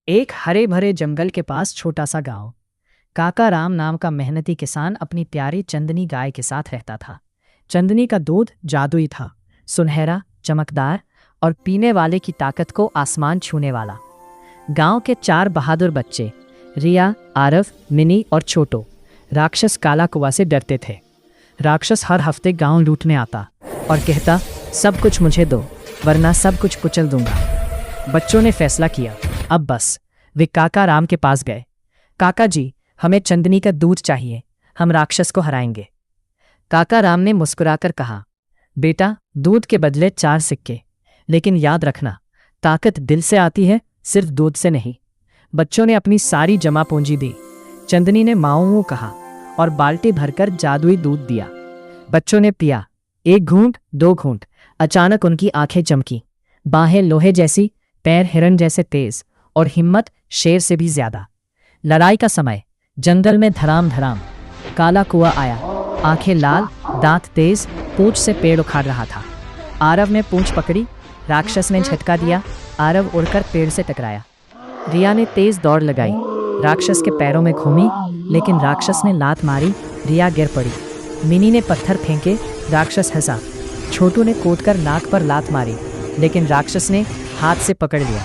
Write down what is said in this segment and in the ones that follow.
एक हरे भरे जंगल के पास छोटा सा गांव। काका राम नाम का मेहनती किसान अपनी प्यारी चंदनी गाय के साथ रहता था। चंदनी का दूध जादुई था, सुनहरा, चमकदार और पीने वाले की ताकत को आसमान छूने वाला। गांव के 4 बहादुर बच्चे, रिया, आरव, मिनी और छोटो, राक्षस काला कुआ से डरते थे। राक्षस हर हफ्ते गांव लूटने आता और कहता, सब कुछ मुझे दो वरना सब कुछ कुचल दूंगा। बच्चों ने फैसला किया, अब बस। वे काका राम के पास गए। काका जी, हमें चंदनी का दूध चाहिए, हम राक्षस को हराएंगे। काका राम ने मुस्कुराकर कहा, बेटा, दूध के बदले 4 सिक्के, लेकिन याद रखना, ताकत दिल से आती है, सिर्फ दूध से नहीं। बच्चों ने अपनी सारी जमा पूंजी दी। चंदनी ने माओ कहा और बाल्टी भरकर जादुई दूध दिया। बच्चों ने पिया, 1 घूंट, 2 घूंट। अचानक उनकी आंखें चमकी, बाहें लोहे जैसी, पैर हिरन जैसे तेज और हिम्मत शेर से भी ज्यादा। लड़ाई का समय। जंगल में धड़ाम धड़ाम। काला कुआ आया, आंखें लाल, दांत तेज, पूंछ से पेड़ उखाड़ रहा था। आरव ने पूंछ पकड़ी, राक्षस ने झटका दिया, आरव उड़कर पेड़ से टकराया। रिया ने तेज दौड़ लगाई, राक्षस के पैरों में घूमी, लेकिन राक्षस ने लात मारी, रिया गिर पड़ी। मिनी ने पत्थर फेंके, राक्षस हंसा। छोटू ने कूदकर नाक पर लात मारी, लेकिन राक्षस ने हाथ से पकड़ लिया।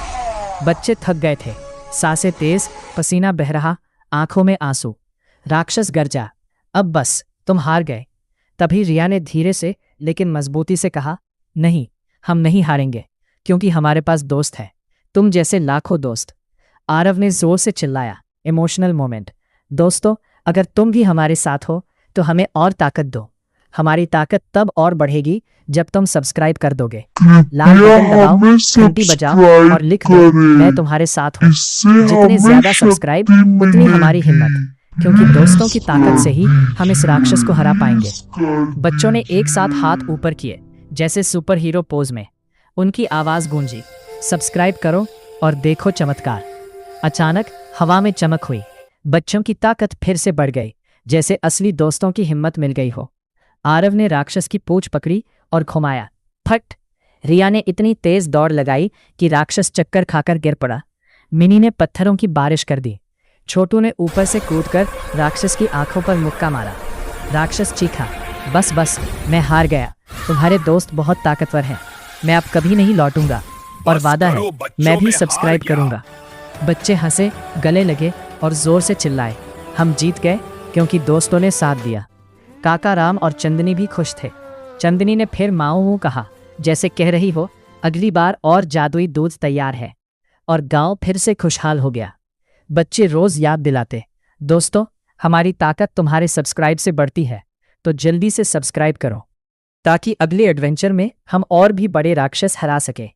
बच्चे थक गए थे, सांसें तेज, पसीना बह रहा, आंखों में आंसू। राक्षस गरजा, अब बस, तुम हार गए। तभी रिया ने धीरे से लेकिन मजबूती से कहा, नहीं, हम नहीं हारेंगे, क्योंकि हमारे पास दोस्त है, तुम जैसे लाखों दोस्त। आरव ने जोर से चिल्लाया, इमोशनल मोमेंट। दोस्तों, अगर तुम भी हमारे साथ हो तो हमें और ताकत दो। हमारी ताकत तब और बढ़ेगी जब तुम सब्सक्राइब कर दोगे। लाल बटन दबाओ, घंटी बजाओ और लिख दो, मैं तुम्हारे साथ हूँ। जितने ज्यादा सब्सक्राइब उतनी हमारी हिम्मत, क्योंकि दोस्तों की ताकत से ही हम इस राक्षस को हरा पाएंगे। बच्चों ने एक साथ हाथ ऊपर किए, जैसे सुपर हीरो पोज में। उनकी आवाज गूंजी, सब्सक्राइब करो और देखो चमत्कार। अचानक हवा में चमक हुई, बच्चों की ताकत फिर से बढ़ गई, जैसे असली दोस्तों की हिम्मत मिल गई हो। आरव ने राक्षस की पूंछ पकड़ी और घुमाया, फट। रिया ने इतनी तेज दौड़ लगाई कि राक्षस चक्कर खाकर गिर पड़ा। मिनी ने पत्थरों की बारिश कर दी। छोटू ने ऊपर से कूदकर राक्षस की आंखों पर मुक्का मारा। राक्षस चीखा, बस बस, मैं हार गया, तुम्हारे दोस्त बहुत ताकतवर हैं, मैं अब कभी नहीं लौटूंगा, और वादा है मैं भी सब्सक्राइब करूंगा। बच्चे हंसे, गले लगे और जोर से चिल्लाए, हम जीत गए, क्योंकि दोस्तों ने साथ दिया। काका राम और चंदनी भी खुश थे। चंदनी ने फिर माओ कहा, जैसे कह रही हो, अगली बार और जादुई दूध तैयार है। और गांव फिर से खुशहाल हो गया। बच्चे रोज याद दिलाते, दोस्तों, हमारी ताकत तुम्हारे सब्सक्राइब से बढ़ती है, तो जल्दी से सब्सक्राइब करो, ताकि अगले एडवेंचर में हम और भी बड़े राक्षस हरा सके।